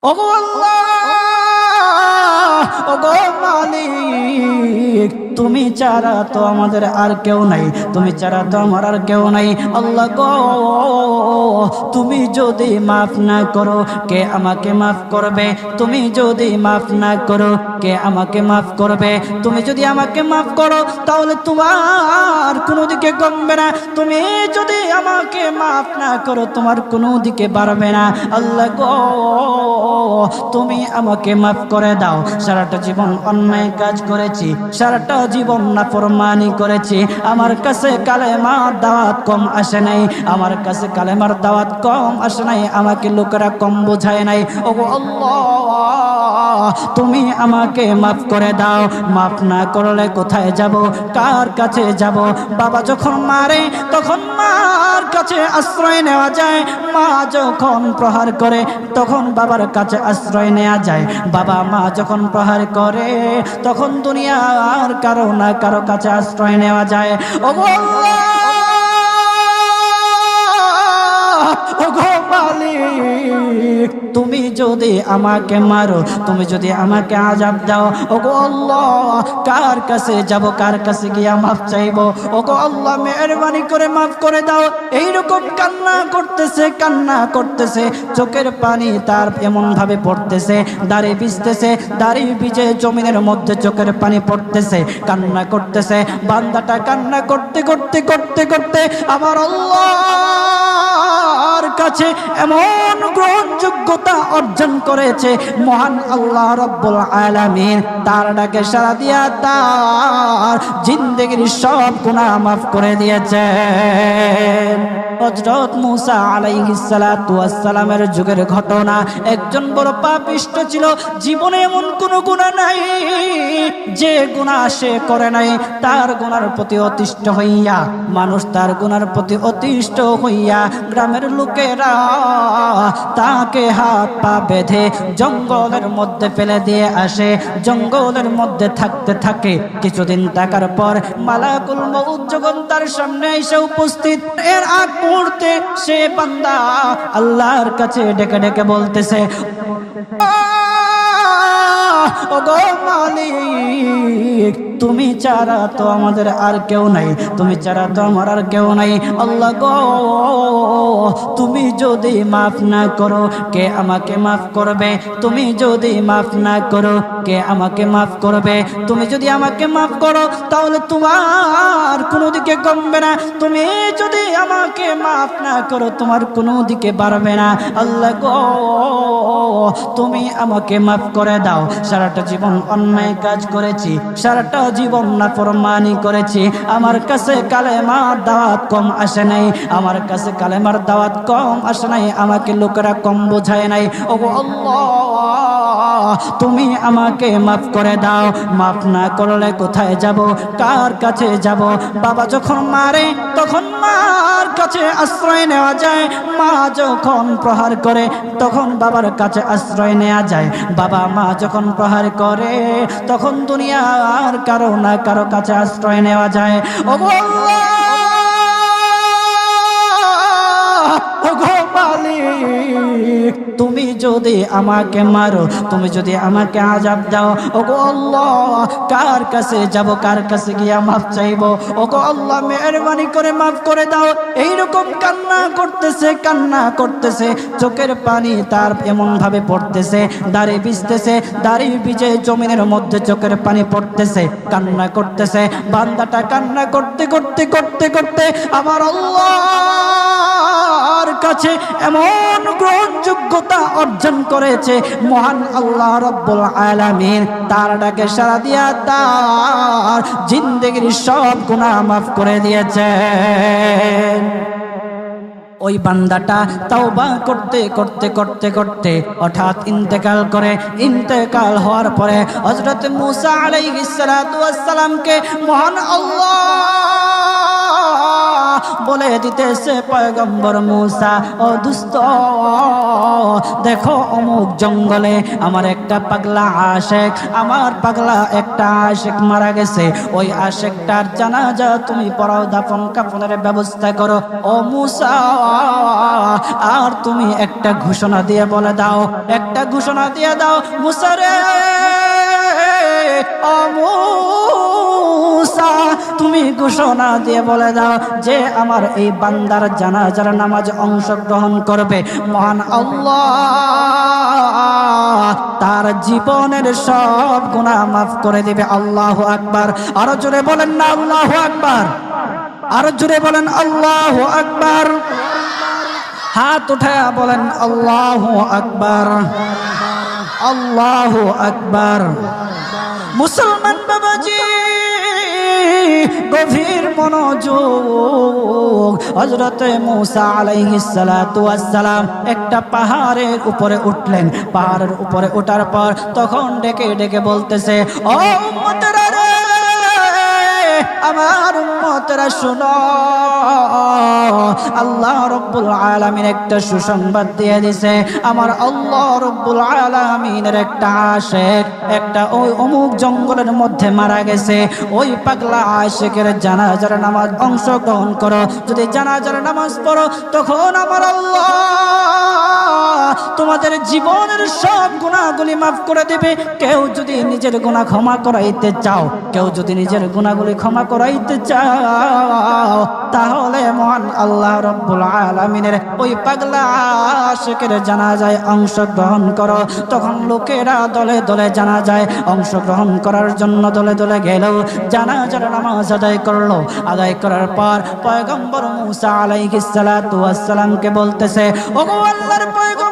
ওগো আল্লাহ, ওগো মালিক, তুমি ছাড়া তো আমাদের আর কেউ নাই, তুমি ছাড়া তো আমার আর কেউ নাই। আল্লাহ গো, তুমি যদি মাফ না করো কে আমাকে মাফ করবে? তুমি যদি মাফ না করো কে আমাকে মাফ করবে? তুমি যদি আমাকে মাফ করো তাহলে তোমার কোনো দিকে কমবে না, তুমি যদি আমাকে মাফ না করো তোমার কোনো দিকে বাড়বে না। আল্লাহ গো, তুমি আমাকে মাফ করে দাও। সারাটা জীবন অন্যায় কাজ করেছি, সারাটা জীবন নাফরমানি করেছি, আমার কাছে কালেমার দাওয়াত কম আসে নাই, আমার কাছে কালেমার দাওয়াত কম আসে নাই, আমাকে লোকেরা কম বোঝায় নাই। ওগো আল্লাহ, তুমি আমাকে মাফ করে দাও। মাফ না করলে কোথায় যাব, কার কাছে যাব? বাবা যখন মারে তখন মার কাছে আশ্রয় নেওয়া যায়, মা যখন প্রহার করে তখন বাবার কাছে আশ্রয় নেওয়া যায়, বাবা মা যখন প্রহার করে তখন দুনিয়ার কারো না কারো কাছে আশ্রয় নেওয়া যায়। ওগো আল্লাহ, ওগো মালিক, তুমি যদি আমাকে মারো, তুমি যদি আমাকে আযাব দাও, ওগো আল্লাহ, কার কাছে যাব, কার কাছে গিয়া মাফ চাইবো? ওগো আল্লাহ, মেহেরবানি করে মাফ করে দাও। এইরকম কান্না করতেছে, কান্না করতেছে, চোখের পানি তার এমন ভাবে পড়তেছে, দাড়ি ভিজতেছে, দাড়ি ভিজে জমিনের মধ্যে চোখের পানি পড়তেছে, কান্না করতেছে। বান্দাটা কান্না করতে করতে করতে করতে আমার আল্লাহর কাছে এমন গ্রহণযোগ্যতা অর্জন করেছে, মহান আল্লাহ রাব্বুল আলামিন তার ডাকে সাড়া দিয়া তার জিন্দেগির সব গুনাহ মাফ করে দিয়েছে। হযরত মূসা আলাইহিস সালাতু ওয়াস সালামের যুগের ঘটনা। একজন বড় পাপিষ্ঠ ছিল, জীবনে এমন কোনো গুনাহ নাই যে গুনাহ সে করে নাই। তার গুনার প্রতি অতিষ্ঠ হইয়া, মানুষ তার গুনার প্রতি অতিষ্ঠ হইয়া গ্রামের লোকেরা তাকে হাত পা বেঁধে জঙ্গলের মধ্যে ফেলে দিয়ে আসে। জঙ্গলের মধ্যে থাকতে থাকে, কিছুদিন থাকার পর মালাকুল মউত যখন তার সামনে এসে উপস্থিত, এর আগ মুহূর্তে সে বান্দা আল্লাহর কাছে ডেকে ডেকে বলতেছে, ওগো মালিক, তুমি ছাড়া তো আমাদের আর কেউ নাই, তুমি ছাড়া তো আমার আর কেউ নাই। আল্লাহ গো, তুমি যদি মাফ না করো কে আমাকে মাফ করবে? তুমি যদি মাফ না করো কে আমাকে মাফ করবে? তুমি যদি আমাকে মাফ করো তাহলে তোমার কোনো দিকে কমবে না, তুমি যদি আমাকে মাফ না করো তোমার কোনো দিকে বাড়বে না। আল্লাহ গো, তুমি আমাকে মাফ করে দাও। সারাটা জীবন অন্যায় কাজ করেছি, সারাটা জীবন নাফরমানি করেছি, আমার কাছে কালেমার দাওয়াত কম আসে নাই, আমার কাছে কালেমার দাওয়াত কম আসে নাই, আমাকে লোকেরা কম বোঝায় নাই। ওগো আল্লাহ, তুমি আমাকে মাফ করে দাও। মাফ না করলে কোথায় যাব, কার কাছে যাব? বাবা যখন মারে তখন মার কাছে আশ্রয় নেওয়া যায়, মা যখন প্রহার করে তখন বাবার কাছে আশ্রয় নেওয়া যায়, বাবা মা যখন প্রহার করে তখন দুনিয়ার কারো না কারো কাছে আশ্রয় নেওয়া যায়। ওগো আল্লাহ, ওগো মালিক, তুমি যদি আমাকে মারো, তুমি যদি আমাকে আযাব দাও, ওগো আল্লাহ, কার কাছে যাব, কার কাছে গিয়া মাফ চাইবো? ওগো আল্লাহ, মেহেরবানি করে মাফ করে দাও। এইরকম কান্না করতেছে, কান্না করতেছে, চোখের পানি তার এমন ভাবে পড়তেছে, দাড়ি ভিজতেছে, দাড়ি ভিজে জমিনের মধ্যে চোখের পানি পড়তেছে, কান্না করতেছে। বান্দাটা কান্না করতে করতে করতে করতে আমার আল্লাহর কাছে এমন গ্রহণযোগ্যতা অর্জন করেছে, মহান আল্লাহ রাব্বুল আলামিন তার ডাকে সাড়া দিয়া তার জিন্দেগির সব গুনাহ মাফ করে দিয়েছে। ওই বান্দাটা তাওবা করতে করতে করতে করতে হঠাৎ ইন্তেকাল করে। ইন্তেকাল হওয়ার পরে হযরত মূসা আলাইহিস সালাতু ওয়াস সালামকে মহান আল্লাহ বলে দিতেছে পয়গম্বর মূসা, ও দুস্থ দেখো অমুক জঙ্গলে আমার একটা পাগলা আশেক, আমার পাগলা একটা আশেক মারা গেছে, ওই আশেকটার জানাজা তুমি পড়াও, দাফন কাফনের ব্যবস্থা করো। ও মূসা আর তুমি একটা ঘোষণা দিয়ে বলে দাও, একটা ঘোষণা দিয়ে দাও মূসা রে, ও মূসা তুমি ঘোষণা দিয়ে বলে দাও যে আমার এই বান্দার জানাজার নামাজ অংশগ্রহণ করবে, মহান আল্লাহ তার জীবনের সব গুনাহ মাফ করে দিবে। আল্লাহু আকবার। আরো জোরে বলেন না আল্লাহু আকবার, আরো জোরে বলেন আল্লাহু আকবার। হাত উঠায়া বলেন আল্লাহু আকবার, আল্লাহু আকবার। মুসলমান বাবাজি গভীর মনোযোগ। হযরতে মূসা আলাইহিস সালাতু ওয়াস সালাম একটা পাহাড়ের উপরে উঠলেন। পাহাড়ের উপরে ওঠার পর তখন ডেকে ডেকে বলতেছে, ও উম্মতেরা রে, আমার উম্মতেরা শুনো, আল্লাহ রব্বুল আলামিন একটা সুসংবাদ দিয়ে দিয়েছে। আমার আল্লাহ রব্বুল আলামিনের একটা আশেক একটা ওই অমুক জঙ্গলের মধ্যে মারা গেছে, ওই পাগলা আশেকের জানাজার নামাজ অংশগ্রহণ করো। যদি জানাজার নামাজ পড়ো তখন আমার আল্লাহ তোমাদের জীবনের সব গুনাহগুলি মাফ করে দিবে। কেউ যদি নিজের গুনাহ ক্ষমা করাইতে চাও, কেউ যদি নিজের গুনাহগুলি ক্ষমা করাইতে চাও, তাহলে মহান আল্লাহ রব্বুল আলামিনের ওই পাগলা আশিকের জানাজায় অংশগ্রহণ করো। তখন লোকেরা দলে দলে জানাজায় অংশগ্রহণ করার জন্য দলে দলে গেল, জানাজার নামাজ আদায় করলো। আদায় করার পর পয়গম্বর মূসা আলাইহিস সালাতু ওয়াস সালামকে বলতেছে, ওগো আল্লাহর পয়গম্বর,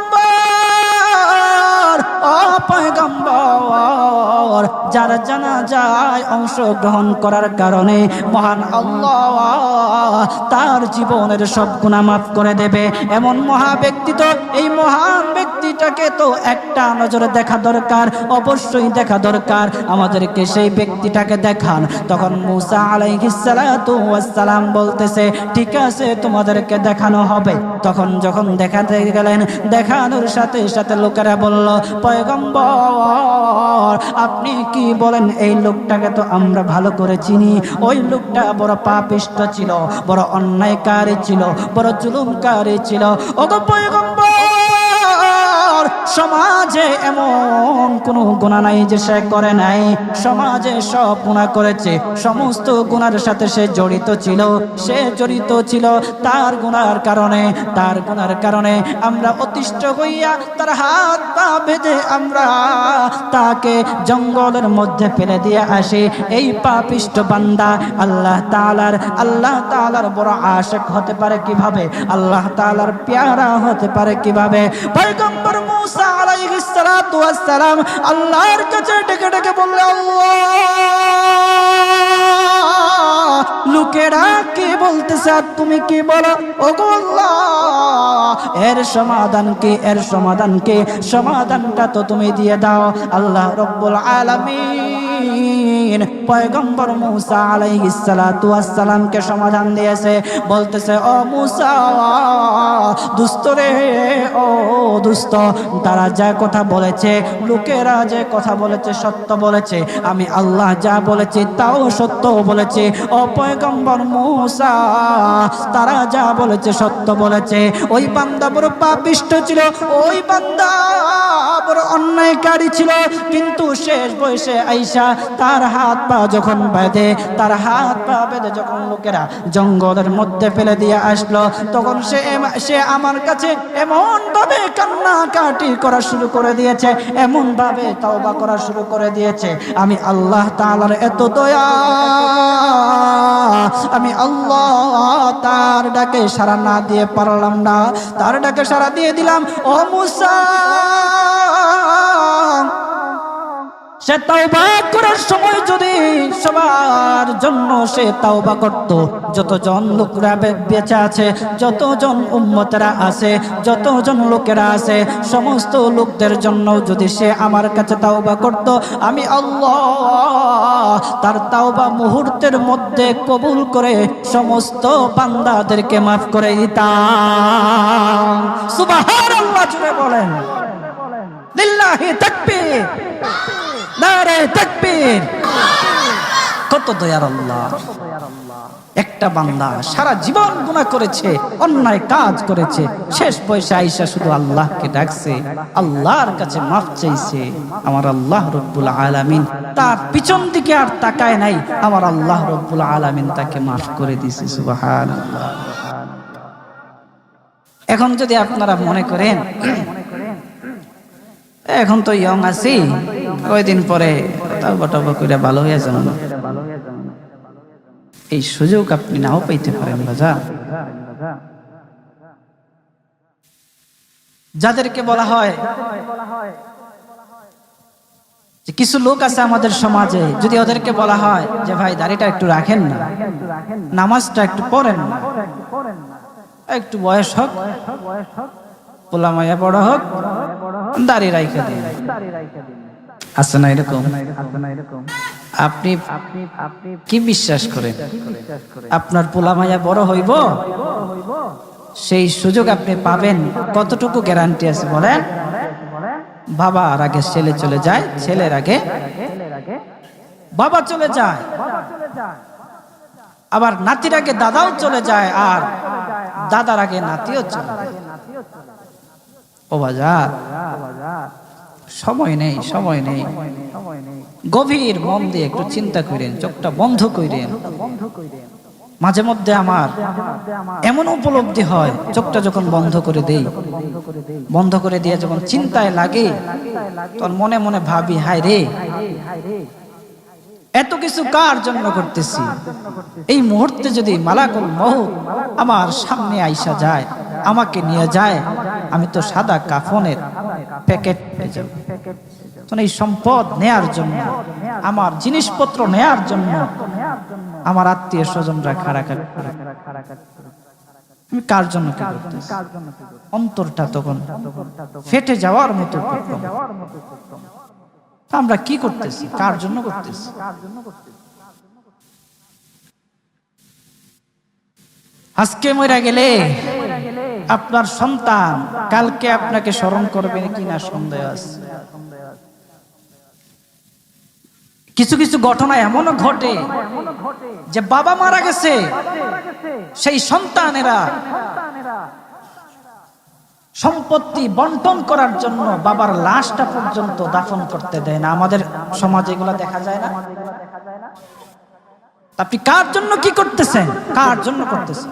ও পয়গম্বর, যারা জানাজায় অংশগ্রহণ করার কারণে মহান আল্লাহ তার জীবনের সব গুনাহ মাফ করে দেবে। এমন মহা ব্যক্তি, তো এই মহান ব্যক্তিটাকে তো একটা নজরে দেখা দরকার, অবশ্যই দেখা দরকার, আমাদেরকে সেই ব্যক্তিটাকে দেখান। তখন মূসা আলাইহিস সালাতু ওয়াস সালাম বলতেছে, ঠিক আছে তোমাদেরকে দেখানো হবে। তখন যখন দেখাতে গেলেন, দেখানোর সাথে সাথে লোকেরা বলল, পয়গম্বর আপনি কি বলেন, এই লোকটাকে তো আমরা ভালো করে চিনি, ওই লোকটা বড় পাপিষ্ঠ ছিল, বড় অন্যায়কারী ছিল, বড় জুলুমকারী ছিল। ওগো পয়গম্বর, সমাজে এমন কোনো গুনাহ নাই যে সে করে নাই, সমাজে সব গুনাহ করেছে, সমস্ত গুনার সাথে সে জড়িত ছিল, সে জড়িত ছিল। তার গুনার কারণে আমরা অতিষ্ঠ হইয়া তার হাত পা বেঁধে আমরা তাকে জঙ্গলের মধ্যে ফেলে দিয়ে আসি। এই পাপিষ্ঠ বান্দা আল্লাহ তাআলার বড় আশিক হতে পারে কিভাবে, আল্লাহ তাআলার প্যারা হতে পারে কিভাবে? পয়গম্বর মূসা আলাইহিস সালাতু ওয়াস সালাম আল্লাহর কাছে ডেকে ডেকে বললেন, আল্লাহ লোকেরা কি বলতেছে আর তুমি কি বলো? ওগো আল্লাহ, এর সমাধান কি, এর সমাধান কি? সমাধানটা তো তুমি দিয়ে দাও। আল্লাহ রব্বুল আলামিন পয়গম্বর মূসা আলাইহিস সালাতু ওয়াস সালামকে সমাধান দিয়েছে। বলতেছে, ও মূসা দুষ্ট রে, ও দুষ্ট, তারা যা কথা বলেছে, লোকেরা যে কথা বলেছে সত্য বলেছে, আমি আল্লাহ যা বলেছি তাও সত্য বলেছে। ও পয়গম্বর মূসা, তারা যা বলেছে সত্য বলেছে। ওই বান্দা বড় পাপিষ্ঠ ছিল, ওই বান্দা বড় অন্যায়কারী ছিল, কিন্তু শেষ বয়সে আইসা তার হাত পা যখন বেঁধে, তার হাত পা বেঁধে যখন লোকেরা জঙ্গলের মধ্যে ফেলে দিয়ে আসলো, তখন সে আমার কাছে এমন ভাবে কান্নাকাটি করা শুরু করে দিয়েছে, এমন ভাবে তওবা করা শুরু করে দিয়েছে। আমি আল্লাহ তাআলার এত দয়া, আমি আল্লাহ তার ডাকে সাড়া না দিয়ে পারলাম না, তার ডাকে সাড়া দিয়ে দিলাম। ও মূসা, সে তাওবা করার সময় যদি সবার জন্য সে তাওবা করত, যতজন লোকরা বেঁচে আছে, যতজন উম্মতেরা আছে, যতজন লোকেরা আছে, সমস্ত লোকদের জন্য যদি সে আমার কাছে তাওবা করত, আমি আল্লাহ তার তাওবা মুহূর্তের মধ্যে কবুল করে সমস্ত বান্দাদেরকে মাফ করে দিতাম। সুবহানাল্লাহ, জুড়ে বলেন লিল্লাহি তাকবীর, নারে তাকবীর। কত দয়ার আল্লাহ! একটা বান্দা সারা জীবন গুনাহ করেছে, অন্যায় কাজ করেছে, শেষ বয়সে আইসা শুধু আল্লাহকে ডাকছে, আল্লাহর কাছে মাফ চাইছে। আমার আল্লাহ রব্বুল আলামিন তার পিছন দিকে আর তাকায় নাই, আমার আল্লাহ রব্বুল আলামিন তাকে মাফ করে দিয়েছে। সুবহানাল্লাহ। এখন যদি আপনারা মনে করেন এখন তো ইয়ং আছি, ওই দিন পরে তাওবা টাওবা কইরা ভালো হয়ে যান, এই সুযোগ আপনি নাও পাইতে পারেন বাজা। যাদেরকে বলা হয় যে কিছু লোক আছে আমাদের সমাজে, যদি ওদেরকে বলা হয় যে ভাই দাড়িটা একটু রাখেন না, নামাজটা একটু পড়েন না, একটু বয়স হোক, পোলা মাইয়া বড় হোক, দাড়ি রাইখা দিন, আছে না এরকম? আপনি কি বিশ্বাস করেন আপনার পোলা মাইয়া বড় হইব? সেই সুযোগ আপনি পাবেন? কতটুকু গ্যারান্টি আছে বলেন? বাবার আগে ছেলে চলে যায়, ছেলের আগে বাবা চলে যায়, আবার নাতির আগে দাদাও চলে যায়, আর দাদার আগে নাতিও চলে যায়। ও বাজার, সময় নেই, সময় নেই। গভীর মন দিয়ে একটু চিন্তা করেন, চোখটা বন্ধ করেন। মাঝে মধ্যে আমার এমন উপলব্ধি হয়, চোখটা যখন বন্ধ করে দেই, বন্ধ করে দিয়ে যখন চিন্তায় লাগে, তখন মনে মনে ভাবি, হায় রে, এত কিছু কার জন্য করতেছি? এই মুহূর্তে যদি মালাকুল মউত আমার সামনে আইসা যায়, আমাকে নিয়ে যায়, আমি তো সাদা কাফনের প্যাকেট পেয়ে যাব। এই সম্পদ নেয়ার জন্য, আমার জিনিসপত্র নেয়ার জন্য আমার আত্মীয় স্বজনরা খাড়াখাড়ি, আমি কার জন্য কি করতেছি? অন্তরটা তখন ফেটে যাওয়ার মতো। আমরা কি করতেছি? কার জন্য করতেছি? আজকে মরে গেলে আপনার সন্তান কালকে আপনাকে স্মরণ করবে কিনা সন্দেহ আছে। কিছু কিছু ঘটনা এমনও ঘটে যে বাবা মারা গেছে, সেই সন্তানেরা সম্পত্তি বন্টন করার জন্য বাবার লাশটা পর্যন্ত দাফন করতে দেয় না। আমাদের সমাজে এগুলো দেখা যায় না? আপনি কার জন্য কি করতেছেন? কার জন্য করতেছেন?